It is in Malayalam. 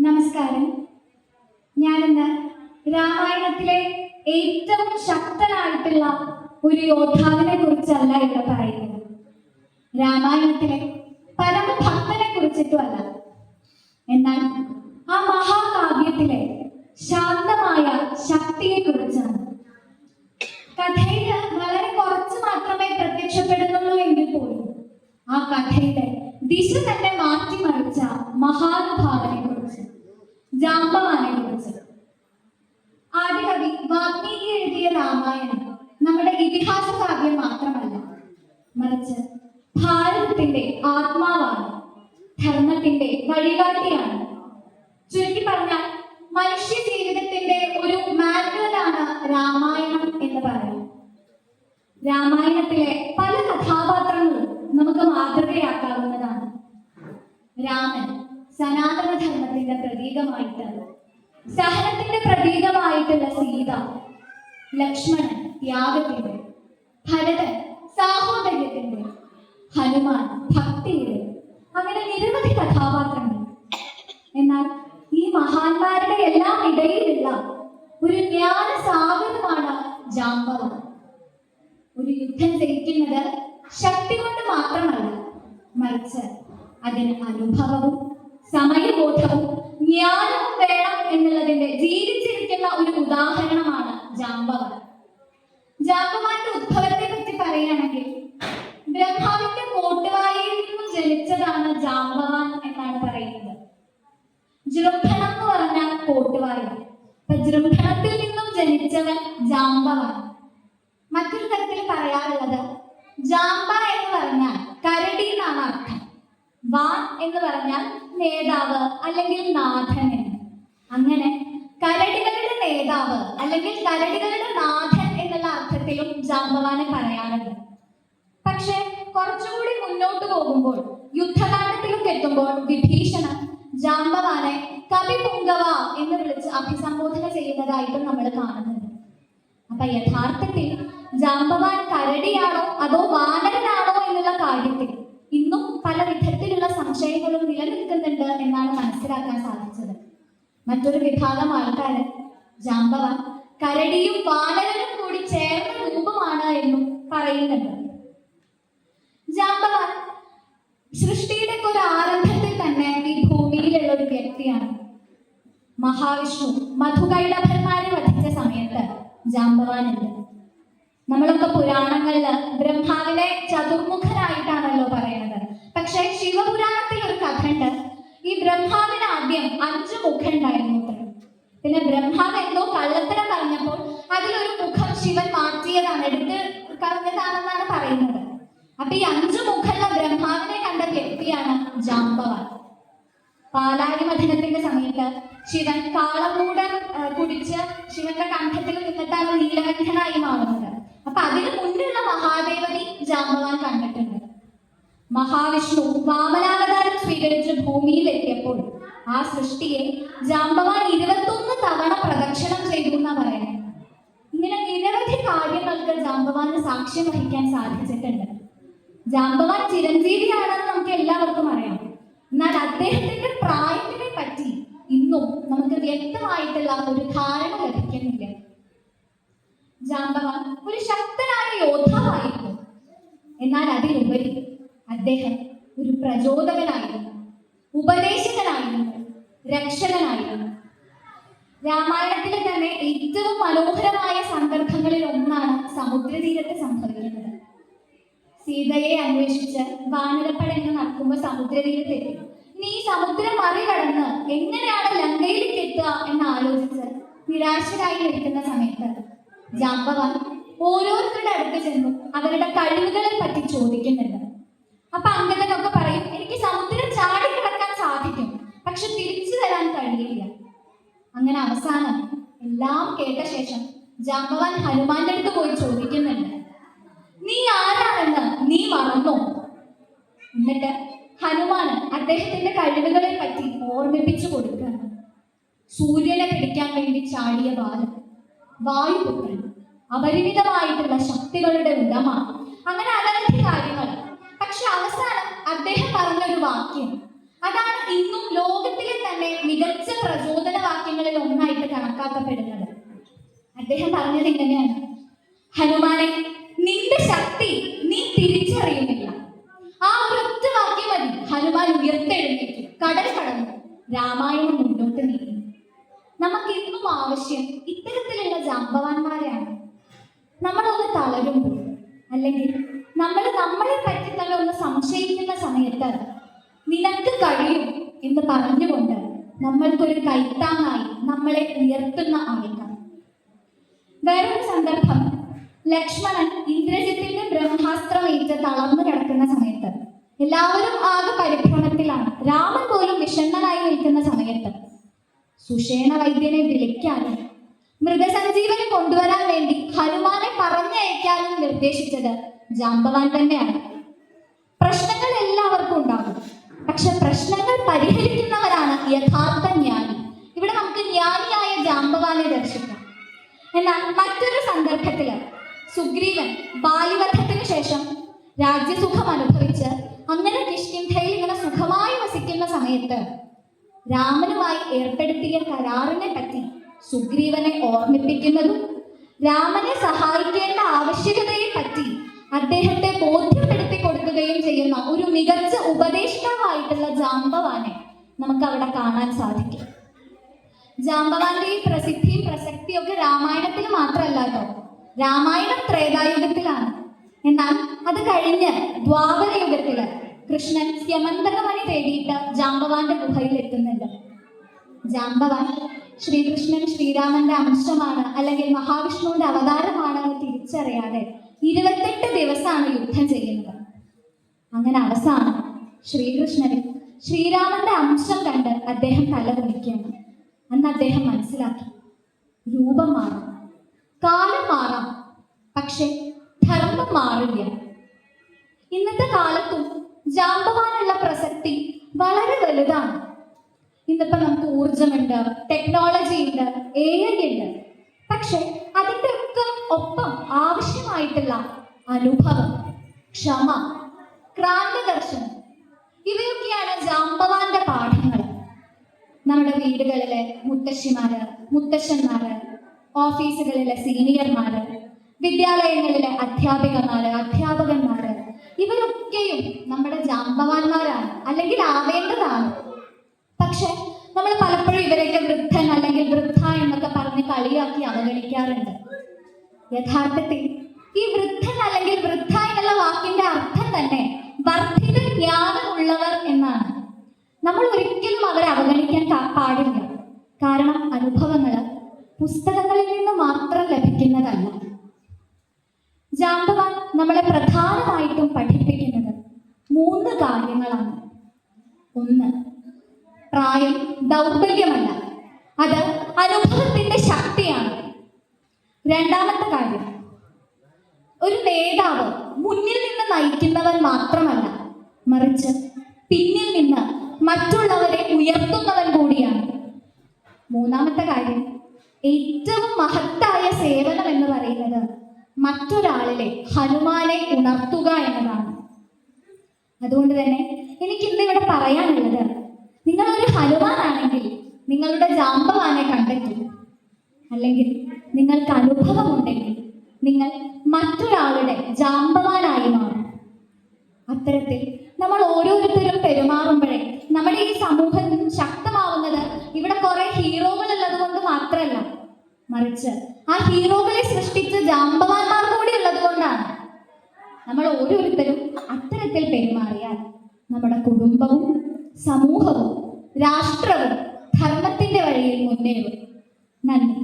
നമസ്കാരം. ഞാനിന്ന് രാമായണത്തിലെ ഏറ്റവും ശക്തനായിട്ടുള്ള ഒരു യോദ്ധാവിനെ കുറിച്ചല്ല ഇവിടെ പറയുന്നത്. രാമായണത്തിലെ പരമഭക്തനെ കുറിച്ചിട്ടുമല്ല. എന്നാൽ ആ മഹാകാവ്യത്തിലെ ശാന്തമായ ശക്തിയെ കുറിച്ചാണ്. കഥയിൽ വളരെ കുറച്ച് മാത്രമേ പ്രത്യക്ഷപ്പെടുന്നുള്ളൂ എങ്കിൽ പോലും ആ കഥയുടെ ദിശ തന്നെ മാറ്റിമറിച്ച മഹാനുഭാവനെ കുറിച്ച്, ജാമ്പവാനെ കുറിച്ച്. ആദികവി വാൽമീകി എഴുതിയ രാമായണം നമ്മുടെ ഇതിഹാസ കാവ്യം മാത്രമല്ല, മറിച്ച് ഭാരതത്തിന്റെ ആത്മാവാണ്, ധർമ്മത്തിന്റെ വഴികാട്ടിയാണ്. ചുരുക്കി പറഞ്ഞാൽ മനുഷ്യ ജീവിതത്തിന്റെ ഒരു മാനുവലാണ് രാമായണം എന്ന് പറയാം. രാമായണത്തിലെ പല കഥാപാത്രങ്ങളും നമുക്ക് മാതൃകയാക്കാവുന്നതാണ്. രാമൻ സനാതന ധർമ്മത്തിന്റെ പ്രതീകമായിട്ടാണ്, സഹനത്തിന്റെ പ്രതീകമായിട്ടുള്ള സീത, ലക്ഷ്മണൻ ത്യാഗത്തിന്റെ, ഭരതൻ സാഹോദര്യത്തിന്റെ, ഹനുമാൻ ഭക്തിയുടെ, അങ്ങനെ നിരവധി കഥാപാത്രങ്ങൾ. എന്നാൽ ഈ മഹാന്മാരുടെ എല്ലാം ഇടയിലുള്ള ഒരു ജ്ഞാന സാഗരമാണ് ജാമ്പവാൻ. ഒരു യുദ്ധം ജയിക്കുന്നത് ശക്തി കൊണ്ട് മാത്രമല്ല, മറിച്ച് അതിന് അനുഭവവും സമയബോധവും ജ്ഞാനവും വേണം എന്നുള്ളതിന്റെ ജീവിച്ചിരിക്കുന്ന ഒരു ഉദാഹരണമാണ് ജാമ്പവാൻ. ജാമ്പവാന്റെ ഉദ്ഭവത്തെ പറ്റി പറയുകയാണെങ്കിൽ, ബ്രഹ്മാവിന്റെ കോട്ടുവായിൽ നിന്നും ജനിച്ചതാണ് ജാമ്പവാൻ എന്നാണ് പറയുന്നത്. ജൃംഭണം എന്ന് പറഞ്ഞാൽ കോട്ടുവായ, അപ്പൊ ജൃംഭണത്തിൽ നിന്നും ജനിച്ചവൻ ജാമ്പവാൻ. മറ്റൊരു തരത്തിൽ പറയാറുള്ളത്, ജാമ്പ എന്ന് പറഞ്ഞാൽ കരടി എന്നാണ് അർത്ഥം. വാൻ എന്ന് പറഞ്ഞാൽ നേതാവ് അല്ലെങ്കിൽ നാഥൻ എന്ന്. അങ്ങനെ കരടികളുടെ നേതാവ് അല്ലെങ്കിൽ കരടികളുടെ നാഥൻ എന്നുള്ള അർത്ഥത്തിലും ജാമ്പവാനെ പറയാറുണ്ട്. പക്ഷെ കുറച്ചുകൂടി മുന്നോട്ട് പോകുമ്പോൾ, യുദ്ധകാണ്ഡത്തിലേക്ക് എത്തുമ്പോൾ, വിഭീഷണൻ ജാമ്പവാനെ കവിപുങ്കവ എന്ന് വിളിച്ച് അഭിസംബോധന ചെയ്യുന്നതായിട്ടും നമ്മൾ കാണുന്നുണ്ട്. അപ്പൊ യഥാർത്ഥത്തിൽ ജാമ്പവാൻ കരടിയാണോ അതോ വാനരനാണോ എന്നുള്ള കാര്യത്തിൽ ഇന്നും പല വിധത്തിലുള്ള സംശയങ്ങളും നിലനിൽക്കുന്നുണ്ട് എന്നാണ് മനസ്സിലാക്കാൻ സാധിച്ചത്. മറ്റൊരു വിഭാഗം ആൾക്കാർ ജാമ്പവാൻ കരടിയും വാനരനും കൂടി ചേർന്ന രൂപമാണ് എന്നും പറയുന്നുണ്ട്. ജാമ്പവാൻ സൃഷ്ടിയുടെ ഒരു ആരംഭത്തിൽ തന്നെ ഈ ഭൂമിയിലുള്ള ഒരു വ്യക്തിയാണ്. മഹാവിഷ്ണു മധുകൈടഭന്മാരെ വധിച്ച സമയത്ത് ജാമ്പവാനുണ്ട്. നമ്മളൊക്കെ പുരാണങ്ങളില് ബ്രഹ്മാവിനെ ചതുർമുഖനായിട്ടാണല്ലോ പറയുന്നത്. പക്ഷെ ശിവപുരാണത്തിൽ ഒരു കഥ ഉണ്ട്. ഈ ബ്രഹ്മാവിന് ആദ്യം 5 മുഖം ഉണ്ടായിരുന്നു. പിന്നെ ബ്രഹ്മാവ് എന്തോ കള്ളത്തരം പറഞ്ഞപ്പോൾ അതിലൊരു മുഖം ശിവൻ മാറ്റിയതാണ്, എടുത്ത് കളഞ്ഞതാണെന്നാണ് പറയുന്നത്. അപ്പൊ ഈ 5 മുഖമുള്ള ബ്രഹ്മാവിനെ കണ്ട വ്യക്തിയാണ് ജാമ്പവാൻ. പാലാഴി മഥനത്തിന്റെ സമയത്ത് ശിവൻ കാളമൂടൻ കുടിച്ച് ശിവന്റെ കണ്ഠത്തിൽ നിന്നിട്ടാണ് നീലകണ്ഠനായി മാറുന്നത്. അപ്പൊ അതിന് മുന്നിലുള്ള മഹാദേവനെ ജാമ്പവാൻ കണ്ടിട്ടുണ്ട്. മഹാവിഷ്ണു വാമനാവതാരം സ്വീകരിച്ച് ഭൂമിയിൽ എത്തിയപ്പോൾ ആ സൃഷ്ടിയെ ജാമ്പവാൻ 21 തവണ പ്രദക്ഷിണം ചെയ്തു എന്നാ പറയുന്നത്. ഇങ്ങനെ നിരവധി കാര്യങ്ങൾക്ക് ജാമ്പവാന് സാക്ഷ്യം വഹിക്കാൻ സാധിച്ചിട്ടുണ്ട്. ജാമ്പവാൻ ചിരഞ്ജീവിയാണെന്ന് നമുക്ക് എല്ലാവർക്കും അറിയാം. എന്നാൽ അദ്ദേഹത്തിന്റെ പ്രായത്തിനെ പറ്റി ഇന്നും നമുക്ക് വ്യക്തമായിട്ടുള്ള ഒരു ധാരണ ലഭിക്കുന്നില്ല. ജാമ്പവാൻ ഒരു ശക്തനായ യോദ്ധാവായിരുന്നു. എന്നാൽ അതിലുപരി അദ്ദേഹം ഒരു പ്രചോദകനായിരുന്നു, ഉപദേശകനായിരുന്നു, രക്ഷകനായിരുന്നു. രാമായണത്തിലെ തന്നെ ഏറ്റവും മനോഹരമായ സന്ദർഭങ്ങളിൽ ഒന്നാണ് സമുദ്രതീരത്ത് സംഭവിക്കുന്നത്. സീതയെ അന്വേഷിച്ച് വാനരപ്പട എന്ന് നടക്കുമ്പോൾ സമുദ്രതീരത്തെത്തി. ഇനി ഈ സമുദ്രം മറികടന്ന് എങ്ങനെയാണ് ലങ്കയിലേക്ക് എത്തുക എന്ന് ആലോചിച്ച് നിരാശരായി നിൽക്കുന്ന സമയത്ത് ജാമ്പവാൻ ഓരോരുത്തരുടെ അടുത്ത് ചെന്നു അവരുടെ കഴിവുകളെ പറ്റി ചോദിക്കുന്നുണ്ട്. അപ്പൊ അംഗനൊക്കെ പറയും, എനിക്ക് സമുദ്രം ചാടിക്കിടക്കാൻ സാധിക്കും, പക്ഷെ തിരിച്ചു തരാൻ കഴിയില്ല. അങ്ങനെ അവസാനം എല്ലാം കേട്ട ശേഷം ജാമ്പവാൻ ഹനുമാന്റെ അടുത്ത് പോയി ചോദിക്കുന്നുണ്ട്, നീ ആരാണെന്ന് നീ മറന്നോ? എന്നിട്ട് ഹനുമാൻ അദ്ദേഹത്തിന്റെ കഴിവുകളെ പറ്റി ഓർമ്മിപ്പിച്ചു കൊടുക്കുകയാണ്. സൂര്യനെ പിടിക്കാൻ വേണ്ടി ചാടിയ ബാലൻ, വായുപുത്രൻ, അപരിമിതമായിട്ടുള്ള ശക്തികളുടെ ഉടമ, അങ്ങനെ അനവധി കാര്യങ്ങൾ. പക്ഷെ അവസാനം അദ്ദേഹം പറഞ്ഞൊരു വാക്യം, അതാണ് ഇന്നും ലോകത്തിലെ തന്നെ മികച്ച പ്രചോദനവാക്യങ്ങളിൽ ഒന്നായിട്ട് കണക്കാക്കപ്പെടുന്നത്. അദ്ദേഹം പറഞ്ഞത് ഇങ്ങനെയാണ്: ഹനുമാനെ, നിന്റെ ശക്തി നീ തിരിച്ചറിയുന്നില്ല. ആ ഒരൊറ്റ വാക്യം മതി ഹനുമാൻ ഉയർത്തെഴുന്നേറ്റു, കടൽ കടന്നു, രാമായണം മുന്നോട്ട് നീങ്ങി. നമുക്ക് ഇന്നും ആവശ്യം ഇത്തരത്തിലുള്ള ജാമ്പവാന്മാരെയാണ്. നമ്മളൊന്ന് തളരുമ്പോൾ, അല്ലെങ്കിൽ നമ്മളെ പറ്റി തന്നെ ഒന്ന് സംശയിക്കുന്ന സമയത്ത് നിനക്ക് കഴിയും എന്ന് പറഞ്ഞുകൊണ്ട് നമ്മൾക്കൊരു കൈത്താങ്ങായി നമ്മളെ ഉയർത്തുന്ന ആൾക്കാർ. വേറൊരു സന്ദർഭം, ലക്ഷ്മണൻ ഇന്ദ്രജിത്തിന്റെ ബ്രഹ്മാസ്ത്രമേറ്റ് തളർന്നു കിടക്കുന്ന സമയത്ത് എല്ലാവരും ആകെ പരിഭ്രമത്തിലാണ്. രാമൻ പോലും വിഷണ്ണനായി നിൽക്കുന്ന സമയത്ത് സുഷേണ വൈദ്യനെ വിളിക്കാനും മൃഗസഞ്ജീവനി കൊണ്ടുവരാൻ വേണ്ടി ഹനുമാനെ പറഞ്ഞയക്കാനും നിർദ്ദേശിച്ചത് ജാമ്പവാൻ തന്നെയാണ്. പ്രശ്നങ്ങൾ എല്ലാവർക്കും ഉണ്ടാകും, പക്ഷെ പ്രശ്നങ്ങൾ പരിഹരിക്കുന്നവരാണ് യഥാർത്ഥ ജ്ഞാനി. ഇവിടെ നമുക്ക് ജ്ഞാനിയായ ജാമ്പവാനെ ദർശിക്കാം. എന്നാൽ മറ്റൊരു സന്ദർഭത്തില് സുഗ്രീവൻ ബാലിവധത്തിന് ശേഷം രാജ്യസുഖം അനുഭവിച്ച് അങ്ങനെ കിഷ്കിന്ധയിൽ ഇങ്ങനെ സുഖമായി വസിക്കുന്ന സമയത്ത് രാമനുമായി ഏർപ്പെടുത്തിയ കരാറിനെ പറ്റി സുഗ്രീവനെ ഓർമ്മിപ്പിക്കുന്നതും രാമനെ സഹായിക്കേണ്ട ആവശ്യകതയെ പറ്റി അദ്ദേഹത്തെ ബോധ്യപ്പെടുത്തി കൊടുക്കുകയും ചെയ്യുന്ന ഒരു മികച്ച ഉപദേഷ്ടാവായിട്ടുള്ള ജാമ്പവാനെ നമുക്ക് അവിടെ കാണാൻ സാധിക്കും. ജാമ്പവാന്റെ ഈ പ്രസിദ്ധിയും പ്രസക്തിയും ഒക്കെ രാമായണത്തിൽ മാത്രമല്ല കേട്ടോ. രാമായണം ത്രേതായുഗത്തിലാണ്. എന്നാൽ അത് കഴിഞ്ഞ് ദ്വാപര യുഗത്തില് കൃഷ്ണൻ സ്യമന്തകമണി തേടിയിട്ട് ജാമ്പവാന്റെ ഗുഹയിൽ എത്തുന്നുണ്ട്. ജാമ്പവാൻ ശ്രീകൃഷ്ണൻ ശ്രീരാമന്റെ അംശമാണ്, അല്ലെങ്കിൽ മഹാവിഷ്ണുവിന്റെ അവതാരമാണെന്ന് തിരിച്ചറിയാതെ 28 ദിവസമാണ് യുദ്ധം ചെയ്യുന്നത്. അങ്ങനെ അവസാനം ശ്രീകൃഷ്ണന് ശ്രീരാമന്റെ അംശം കണ്ട് അദ്ദേഹം തലകുനിക്കുകയാണ്. അന്ന് അദ്ദേഹം മനസ്സിലാക്കി, രൂപം മാറാം, കാലം മാറാം, പക്ഷെ ധർമ്മം മാറില്ല. ഇന്നത്തെ കാലത്തും ജാമ്പവാനുള്ള പ്രസക്തി വളരെ വലുതാണ്. ഇന്നിപ്പോ നമുക്ക് ഊർജമുണ്ട്, ടെക്നോളജി ഉണ്ട്, AI ഉണ്ട്. പക്ഷെ അതിൻ്റെ ഒക്കെ ഒപ്പം ആവശ്യമായിട്ടുള്ള അനുഭവം, ക്ഷമ, ക്രാന്തദർശനം, ഇവയൊക്കെയാണ് ജാമ്പവാന്റെ പാഠങ്ങൾ. നമ്മുടെ വീടുകളിലെ മുത്തശ്ശിമാര്, മുത്തശ്ശന്മാര്, ഓഫീസുകളിലെ സീനിയർമാര്, വിദ്യാലയങ്ങളിലെ അധ്യാപകന്മാര്, ഇവരൊക്കെയും നമ്മുടെ ജാമ്പവാന്മാരാണ്, അല്ലെങ്കിൽ ആവേണ്ടതാണ്. പക്ഷെ നമ്മൾ പലപ്പോഴും ഇവരെയൊക്കെ വൃദ്ധൻ അല്ലെങ്കിൽ വൃദ്ധ എന്നൊക്കെ പറഞ്ഞ് കളിയാക്കി അവഗണിക്കാറുണ്ട്. യഥാർത്ഥത്തിൽ ഈ വൃദ്ധൻ അല്ലെങ്കിൽ വൃദ്ധ എന്നുള്ള വാക്കിന്റെ അർത്ഥം തന്നെ വർദ്ധിത ജ്ഞാനമുള്ളവർ എന്നാണ്. നമ്മൾ ഒരിക്കലും അവരെ അവഗണിക്കാൻ പാടില്ല. കാരണം അനുഭവങ്ങൾ പുസ്തകങ്ങളിൽ നിന്ന് മാത്രം ലഭിക്കുന്നതല്ല. ജാമ്പവാൻ നമ്മളെ പ്രധാനമായിട്ടും പഠിപ്പിക്കുന്നത് 3 കാര്യങ്ങളാണ്. 1, പ്രായം ദൗർബല്യമല്ല, അത് അനുഭവത്തിന്റെ ശക്തിയാണ്. 2ാമത്തെ കാര്യം, ഒരു നേതാവ് മുന്നിൽ നിന്ന് നയിക്കുന്നവൻ മാത്രമല്ല, മറിച്ച് പിന്നിൽ നിന്ന് മറ്റുള്ളവരെ ഉയർത്തുന്നവൻ കൂടിയാണ്. 3ാമത്തെ കാര്യം, ഏറ്റവും മഹത്തായ സേവനം എന്ന് പറയുന്നത് മറ്റൊരാളിലെ ഹനുമാനെ ഉണർത്തുക എന്നതാണ്. അതുകൊണ്ട് തന്നെ എനിക്ക് ഇന്നിവിടെ പറയാനുള്ളത്, നിങ്ങളൊരു ഹനുമാനാണെങ്കിൽ നിങ്ങളുടെ ജാമ്പവാനെ കണ്ടെത്തൂ. അല്ലെങ്കിൽ നിങ്ങൾക്ക് അനുഭവമുണ്ടെങ്കിൽ നിങ്ങൾ മറ്റൊരാളുടെ ജാമ്പവാനായി മാറും. അത്തരത്തിൽ നമ്മൾ ഓരോരുത്തരും പെരുമാറുമ്പോഴേ നമ്മുടെ ഈ സമൂഹം ശക്തമാവുന്നത് ഇവിടെ കുറെ ഹീറോകൾ ഉള്ളത് കൊണ്ട് മാത്രമല്ല, മറിച്ച് ആ ഹീറോകളെ സൃഷ്ടിച്ച ജാമ്പവാന്മാർ കൂടി ഉള്ളത് കൊണ്ടാണ്. നമ്മൾ ഓരോരുത്തരും അത്തരത്തിൽ പെരുമാറിയാൽ നമ്മുടെ കുടുംബവും സമൂഹവും രാഷ്ട്രവും ധർമ്മത്തിന്റെ വഴിയിൽ മുന്നേറും. നന്ദി.